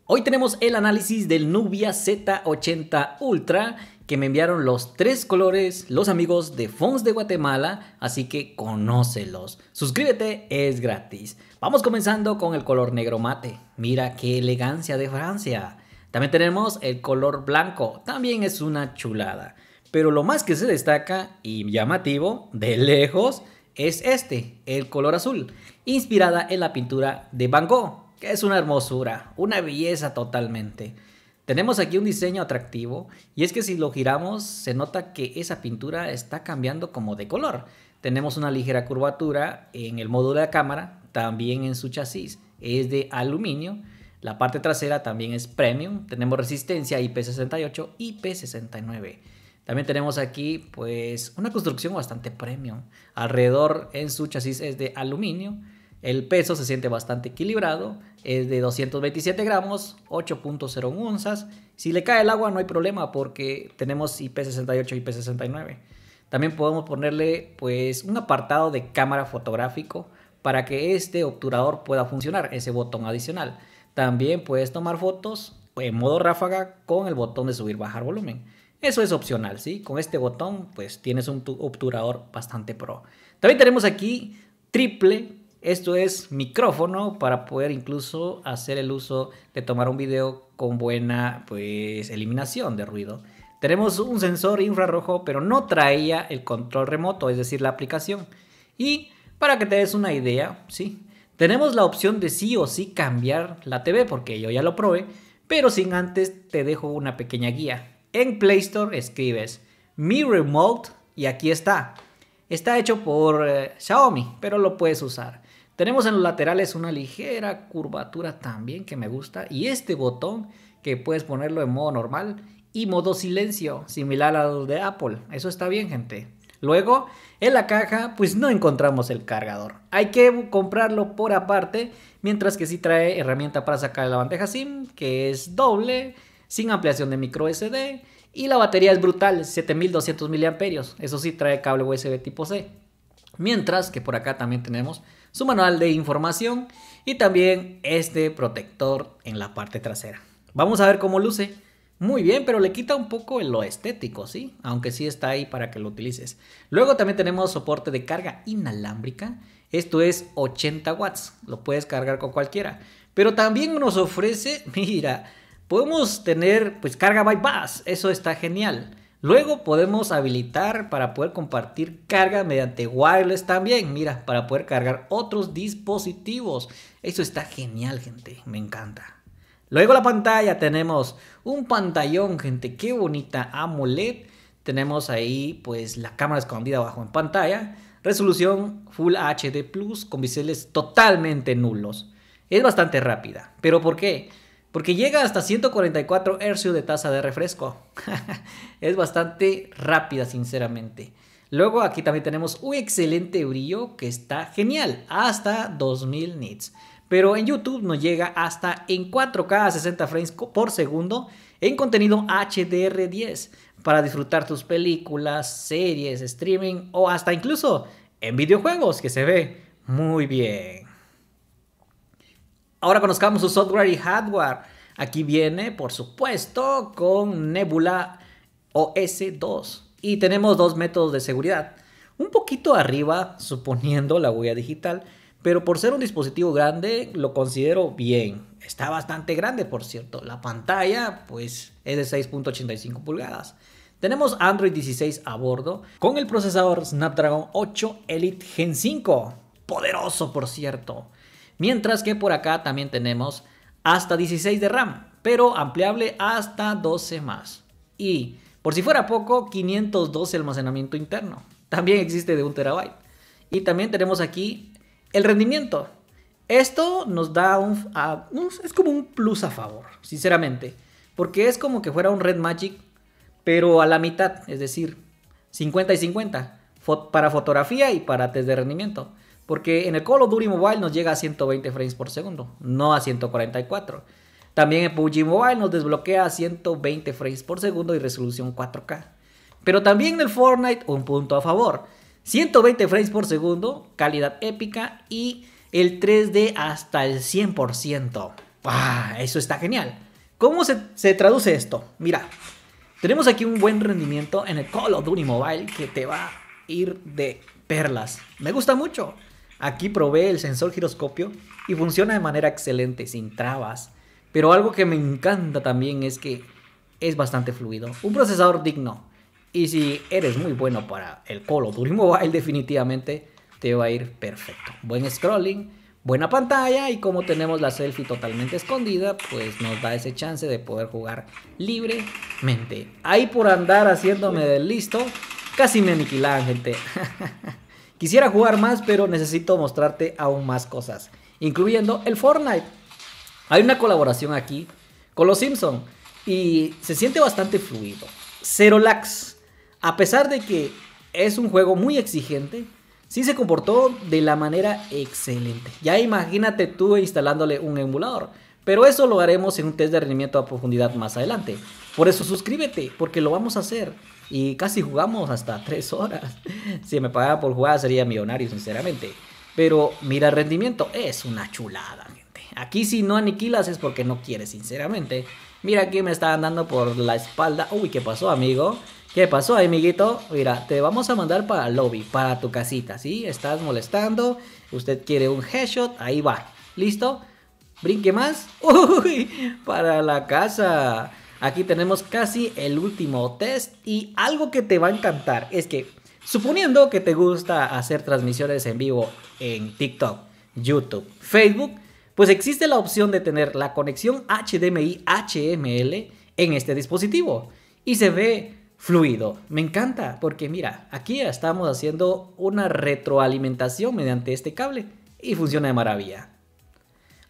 Hoy tenemos el análisis del Nubia Z80 Ultra que me enviaron los tres colores los amigos de Phones de Guatemala, así que conócelos. Suscríbete, es gratis. Vamos comenzando con el color negro mate. Mira qué elegancia de Francia. También tenemos el color blanco, también es una chulada. Pero lo más que se destaca y llamativo de lejos es este, el color azul, inspirada en la pintura de Van Gogh. Que es una hermosura, una belleza totalmente. Tenemos aquí un diseño atractivo y es que si lo giramos se nota que esa pintura está cambiando como de color. Tenemos una ligera curvatura en el módulo de la cámara, también en su chasis es de aluminio. La parte trasera también es premium, tenemos resistencia IP68 y IP69. También tenemos aquí pues una construcción bastante premium. Alrededor en su chasis es de aluminio. El peso se siente bastante equilibrado, es de 227 gramos, 8.01 onzas. Si le cae el agua no hay problema porque tenemos IP68 y IP69. También podemos ponerle pues un apartado de cámara fotográfico para que este obturador pueda funcionar, ese botón adicional. También puedes tomar fotos en modo ráfaga con el botón de subir bajar volumen. Eso es opcional, ¿sí? Con este botón pues tienes un obturador bastante pro. También tenemos aquí triple. Esto es micrófono para poder incluso hacer el uso de tomar un video con buena pues eliminación de ruido. Tenemos un sensor infrarrojo, pero no traía el control remoto, es decir, la aplicación. Y para que te des una idea, sí, tenemos la opción de sí o sí cambiar la TV, porque yo ya lo probé, pero sin antes te dejo una pequeña guía. En Play Store escribes Mi Remote y aquí está. Está hecho por Xiaomi, pero lo puedes usar. Tenemos en los laterales una ligera curvatura también que me gusta. Y este botón que puedes ponerlo en modo normal y modo silencio, similar a los de Apple. Eso está bien, gente. Luego, en la caja, pues no encontramos el cargador. Hay que comprarlo por aparte, mientras que sí trae herramienta para sacar la bandeja SIM, que es doble, sin ampliación de micro SD. Y la batería es brutal, 7200 mAh. Eso sí, trae cable USB tipo C. Mientras que por acá también tenemos su manual de información y también este protector en la parte trasera. Vamos a ver cómo luce. Muy bien, pero le quita un poco lo estético, ¿sí? Aunque sí está ahí para que lo utilices. Luego también tenemos soporte de carga inalámbrica. Esto es 80 watts. Lo puedes cargar con cualquiera. Pero también nos ofrece, mira, podemos tener pues carga bypass. Eso está genial. Luego podemos habilitar para poder compartir carga mediante wireless también, mira, para poder cargar otros dispositivos. Eso está genial, gente, me encanta. Luego la pantalla, tenemos un pantallón, gente, qué bonita AMOLED. Tenemos ahí pues la cámara escondida abajo en pantalla. Resolución Full HD Plus con biseles totalmente nulos. Es bastante rápida, ¿pero por qué? Porque llega hasta 144 Hz de tasa de refresco. Es bastante rápida, sinceramente. Luego aquí también tenemos un excelente brillo que está genial, hasta 2000 nits. Pero en YouTube nos llega hasta en 4K a 60 frames por segundo en contenido HDR10 para disfrutar tus películas, series, streaming o hasta incluso en videojuegos, que se ve muy bien. Ahora conozcamos su software y hardware. Aquí viene, por supuesto, con Nebula OS 2. Y tenemos dos métodos de seguridad. Un poquito arriba, suponiendo la huella digital. Pero por ser un dispositivo grande, lo considero bien. Está bastante grande, por cierto. La pantalla, pues, es de 6.85 pulgadas. Tenemos Android 16 a bordo, con el procesador Snapdragon 8 Elite Gen 5. Poderoso, por cierto. Mientras que por acá también tenemos hasta 16 de RAM, pero ampliable hasta 12 más. Y por si fuera poco, 512 almacenamiento interno. También existe de 1 TB. Y también tenemos aquí el rendimiento. Esto nos da es como un plus a favor, sinceramente. Porque es como que fuera un Red Magic, pero a la mitad, es decir, 50 y 50. Para fotografía y para test de rendimiento. Porque en el Call of Duty Mobile nos llega a 120 frames por segundo, no a 144. También en PUBG Mobile nos desbloquea a 120 frames por segundo y resolución 4K. Pero también en el Fortnite un punto a favor. 120 frames por segundo, calidad épica y el 3D hasta el 100%. Eso está genial. ¿Cómo se traduce esto? Mira, tenemos aquí un buen rendimiento en el Call of Duty Mobile que te va a ir de perlas. Me gusta mucho. Aquí probé el sensor giroscopio y funciona de manera excelente, sin trabas. Pero algo que me encanta también es que es bastante fluido. Un procesador digno. Y si eres muy bueno para el Call of Duty Mobile, definitivamente te va a ir perfecto. Buen scrolling, buena pantalla, y como tenemos la selfie totalmente escondida, pues nos da ese chance de poder jugar libremente. Ahí por andar haciéndome del listo, casi me aniquilan, gente. Quisiera jugar más, pero necesito mostrarte aún más cosas, incluyendo el Fortnite. Hay una colaboración aquí con los Simpsons y se siente bastante fluido. Cero lags. A pesar de que es un juego muy exigente, sí se comportó de la manera excelente. Ya imagínate tú instalándole un emulador. Pero eso lo haremos en un test de rendimiento a profundidad más adelante. Por eso suscríbete, porque lo vamos a hacer. Y casi jugamos hasta 3 horas. Si me pagara por jugar sería millonario, sinceramente. Pero mira, el rendimiento es una chulada, gente. Aquí si no aniquilas es porque no quieres, sinceramente. Mira, aquí me estaban dando por la espalda. Uy, ¿qué pasó, amigo? ¿Qué pasó, amiguito? Mira, te vamos a mandar para el lobby, para tu casita, ¿sí? Estás molestando, usted quiere un headshot, ahí va. ¿Listo? Brinque más. Uy, para la casa. Aquí tenemos casi el último test y algo que te va a encantar es que, suponiendo que te gusta hacer transmisiones en vivo en TikTok, YouTube, Facebook, pues existe la opción de tener la conexión HDMI HML en este dispositivo y se ve fluido. Me encanta porque mira, aquí estamos haciendo una retroalimentación mediante este cable y funciona de maravilla.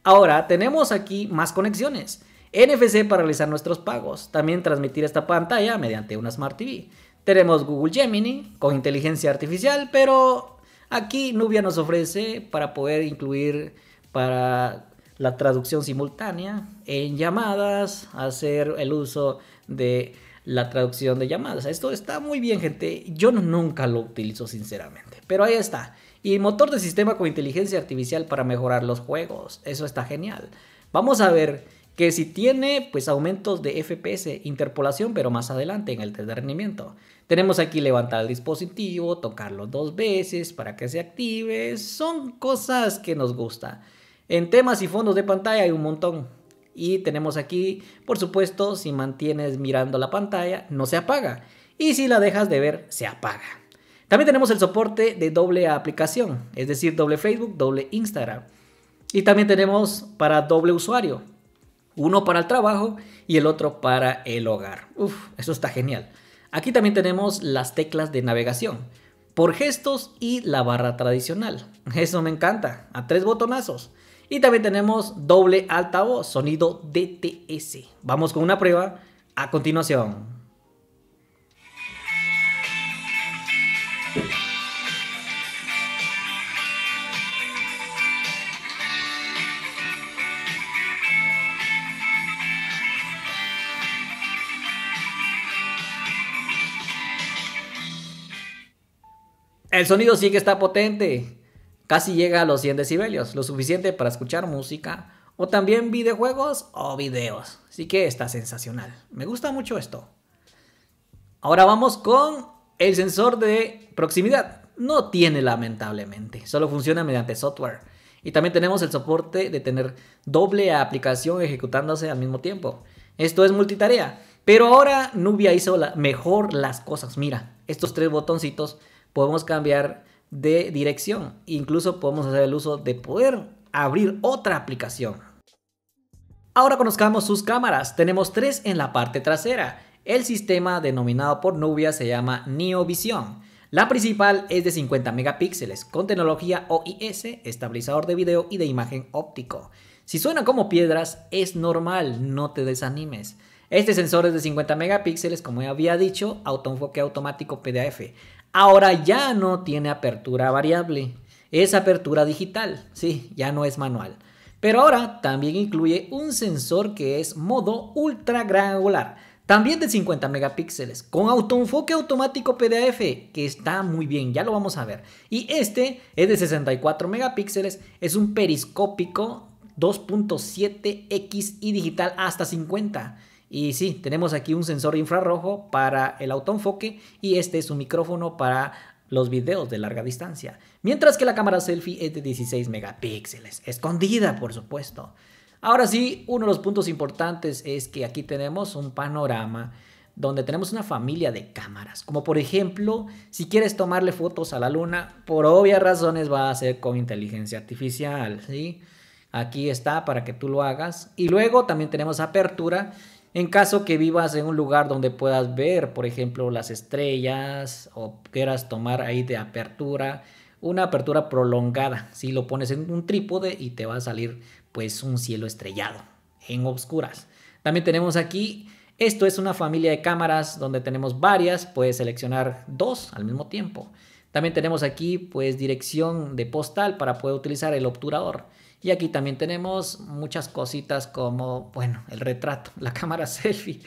Ahora tenemos aquí más conexiones. NFC para realizar nuestros pagos. También transmitir esta pantalla mediante una Smart TV. Tenemos Google Gemini con inteligencia artificial, pero aquí Nubia nos ofrece para poder incluir para la traducción simultánea en llamadas, hacer el uso de la traducción de llamadas. Esto está muy bien, gente. Yo nunca lo utilizo, sinceramente, pero ahí está. Y motor de sistema con inteligencia artificial para mejorar los juegos. Eso está genial. Vamos a ver que si tiene pues aumentos de FPS, interpolación, pero más adelante en el test de rendimiento. Tenemos aquí levantar el dispositivo, tocarlo 2 veces para que se active. Son cosas que nos gusta. En temas y fondos de pantalla hay un montón. Y tenemos aquí, por supuesto, si mantienes mirando la pantalla, no se apaga. Y si la dejas de ver, se apaga. También tenemos el soporte de doble aplicación, es decir, doble Facebook, doble Instagram. Y también tenemos para doble usuario. Uno para el trabajo y el otro para el hogar. Eso está genial. Aquí también tenemos las teclas de navegación por gestos y la barra tradicional. Eso me encanta, a 3 botonazos. Y también tenemos doble altavoz, sonido DTS. Vamos con una prueba a continuación. El sonido sí que está potente. Casi llega a los 100 decibelios, lo suficiente para escuchar música o también videojuegos o videos. Así que está sensacional. Me gusta mucho esto. Ahora vamos con el sensor de proximidad. No tiene, lamentablemente, solo funciona mediante software. Y también tenemos el soporte de tener doble aplicación ejecutándose al mismo tiempo. Esto es multitarea. Pero ahora Nubia hizo mejor las cosas. Mira, estos 3 botoncitos podemos cambiar de dirección. Incluso podemos hacer el uso de poder abrir otra aplicación. Ahora conozcamos sus cámaras. Tenemos 3 en la parte trasera. El sistema denominado por Nubia se llama NeoVision. La principal es de 50 megapíxeles con tecnología OIS, estabilizador de video y de imagen óptico. Si suena como piedras, es normal, no te desanimes. Este sensor es de 50 megapíxeles, como ya había dicho, autoenfoque automático PDAF. Ahora ya no tiene apertura variable, es apertura digital, sí, ya no es manual. Pero ahora también incluye un sensor que es modo ultra granular, también de 50 megapíxeles, con autoenfoque automático PDAF, que está muy bien, ya lo vamos a ver. Y este es de 64 megapíxeles, es un periscópico 2.7x y digital hasta 50. Y sí, tenemos aquí un sensor infrarrojo para el autoenfoque y este es un micrófono para los videos de larga distancia. Mientras que la cámara selfie es de 16 megapíxeles, escondida por supuesto. Ahora sí, uno de los puntos importantes es que aquí tenemos un panorama donde tenemos una familia de cámaras. Como por ejemplo, si quieres tomarle fotos a la luna, por obvias razones va a ser con inteligencia artificial, ¿sí? Aquí está para que tú lo hagas. Y luego también tenemos apertura en caso que vivas en un lugar donde puedas ver, por ejemplo, las estrellas o quieras tomar ahí de apertura, una apertura prolongada. Si lo pones en un trípode y te va a salir pues un cielo estrellado en oscuras. También tenemos aquí, esto es una familia de cámaras donde tenemos varias, puedes seleccionar dos al mismo tiempo. También tenemos aquí pues dirección de postal para poder utilizar el obturador. Y aquí también tenemos muchas cositas como, bueno, el retrato, la cámara selfie.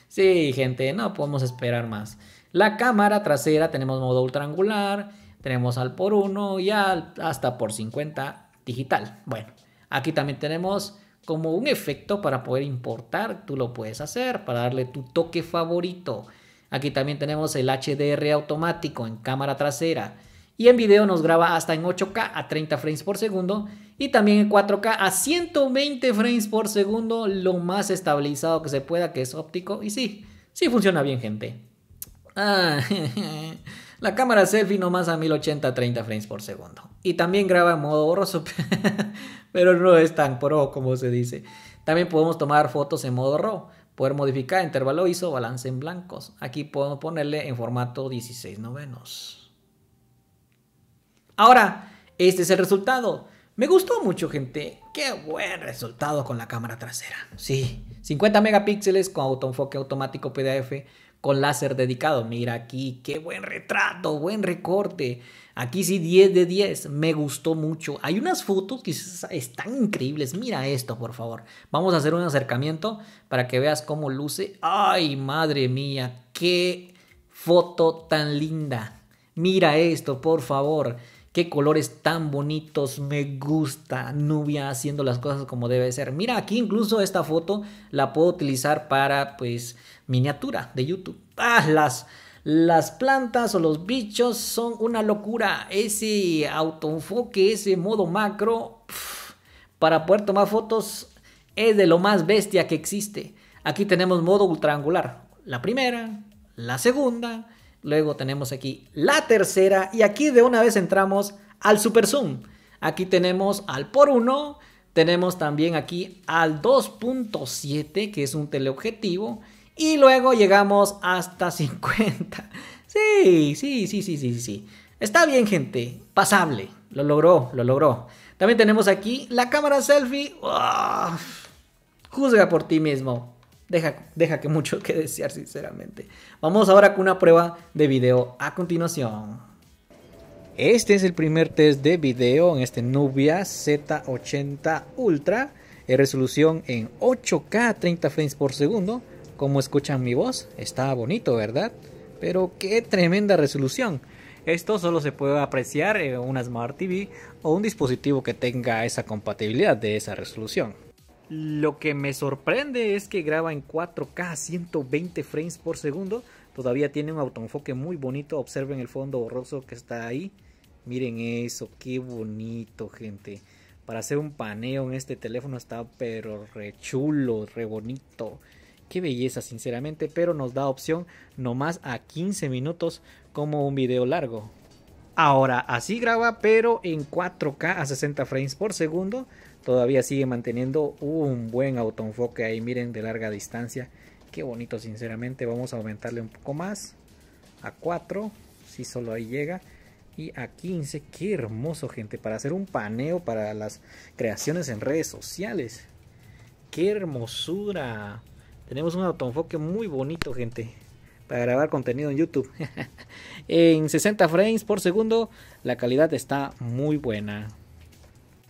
Sí, gente, no podemos esperar más. La cámara trasera tenemos modo ultraangular, tenemos al por 1 y hasta por 50 digital. Bueno, aquí también tenemos como un efecto para poder importar, tú lo puedes hacer para darle tu toque favorito. Aquí también tenemos el HDR automático en cámara trasera. Y en video nos graba hasta en 8K a 30 frames por segundo y también en 4K a 120 frames por segundo, lo más estabilizado que se pueda, que es óptico. Y sí, sí funciona bien, gente. La cámara selfie nomás a 1080 a 30 frames por segundo. Y también graba en modo borroso, pero no es tan pro como se dice. También podemos tomar fotos en modo RAW, poder modificar intervalo ISO, balance en blancos. Aquí podemos ponerle en formato 16:9. Ahora, este es el resultado. Me gustó mucho, gente. Qué buen resultado con la cámara trasera. Sí, 50 megapíxeles con autoenfoque automático PDF con láser dedicado. Mira aquí, qué buen retrato, buen recorte. Aquí sí 10 de 10. Me gustó mucho. Hay unas fotos que están increíbles. Mira esto, por favor. Vamos a hacer un acercamiento para que veas cómo luce. Ay, madre mía, qué foto tan linda. Mira esto, por favor. Qué colores tan bonitos, me gusta. Nubia haciendo las cosas como debe ser. Mira, aquí incluso esta foto la puedo utilizar para, pues, miniatura de YouTube. Las plantas o los bichos son una locura. Ese autoenfoque, ese modo macro, para poder tomar fotos es de lo más bestia que existe. Aquí tenemos modo ultraangular. La primera, la segunda. Luego tenemos aquí la tercera y aquí de una vez entramos al super zoom. Aquí tenemos al por 1, tenemos también aquí al 2.7 que es un teleobjetivo y luego llegamos hasta 50. Sí. Está bien, gente, pasable, lo logró. También tenemos aquí la cámara selfie. ¡Oh! Juzga por ti mismo. Deja que mucho que desear, sinceramente. Vamos ahora con una prueba de video a continuación. Este es el primer test de video en este Nubia Z80 Ultra. Resolución en 8K 30 frames por segundo. Como escuchan mi voz, está bonito, ¿verdad? Pero qué tremenda resolución. Esto solo se puede apreciar en una Smart TV o un dispositivo que tenga esa compatibilidad de esa resolución. Lo que me sorprende es que graba en 4K a 120 frames por segundo. Todavía tiene un autoenfoque muy bonito. Observen el fondo borroso que está ahí. Miren eso, qué bonito, gente. Para hacer un paneo en este teléfono está pero re chulo, re bonito. Qué belleza, sinceramente, pero nos da opción nomás a 15 minutos como un video largo. Ahora, así graba, pero en 4K a 60 frames por segundo. Todavía sigue manteniendo un buen autoenfoque ahí, miren, de larga distancia. Qué bonito, sinceramente. Vamos a aumentarle un poco más. A 4, si solo ahí llega. Y a 15, qué hermoso, gente, para hacer un paneo para las creaciones en redes sociales. Qué hermosura. Tenemos un autoenfoque muy bonito, gente, para grabar contenido en YouTube. En 60 frames por segundo, la calidad está muy buena.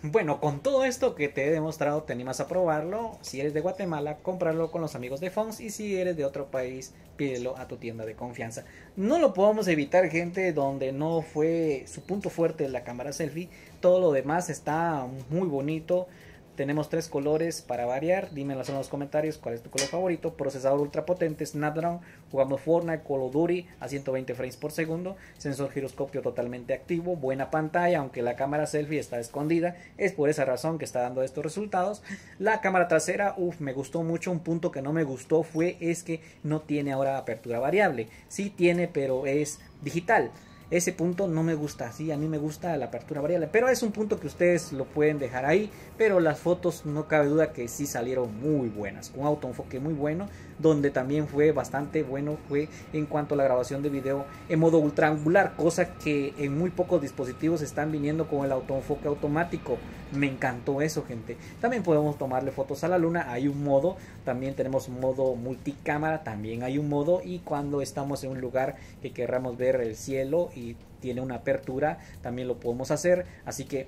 Bueno, con todo esto que te he demostrado, te animas a probarlo. Si eres de Guatemala, cómpralo con los amigos de Fonz. Y si eres de otro país, pídelo a tu tienda de confianza. No lo podemos evitar, gente, donde no fue su punto fuerte la cámara selfie. Todo lo demás está muy bonito. Tenemos 3 colores para variar. Dímelos en los comentarios cuál es tu color favorito. Procesador ultra potente Snapdragon. Jugamos Fortnite, Call of Duty a 120 frames por segundo. Sensor giroscopio totalmente activo. Buena pantalla, aunque la cámara selfie está escondida. Es por esa razón que está dando estos resultados. La cámara trasera, me gustó mucho. Un punto que no me gustó es que no tiene ahora apertura variable. Sí tiene, pero es digital. Ese punto no me gusta, sí, a mí me gusta la apertura variable, pero es un punto que ustedes lo pueden dejar ahí, pero las fotos no cabe duda que sí salieron muy buenas, un autoenfoque muy bueno, donde también fue bastante bueno fue en cuanto a la grabación de video en modo ultra angular, cosa que en muy pocos dispositivos están viniendo con el autoenfoque automático. Me encantó eso, gente. También podemos tomarle fotos a la luna, hay un modo, también tenemos modo multicámara, también hay un modo, y cuando estamos en un lugar que querramos ver el cielo y tiene una apertura, también lo podemos hacer, así que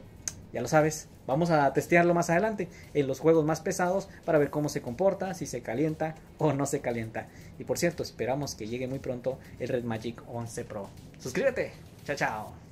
ya lo sabes, vamos a testearlo más adelante en los juegos más pesados para ver cómo se comporta, si se calienta o no se calienta. Y por cierto, esperamos que llegue muy pronto el Red Magic 11 Pro. Suscríbete, chao chao.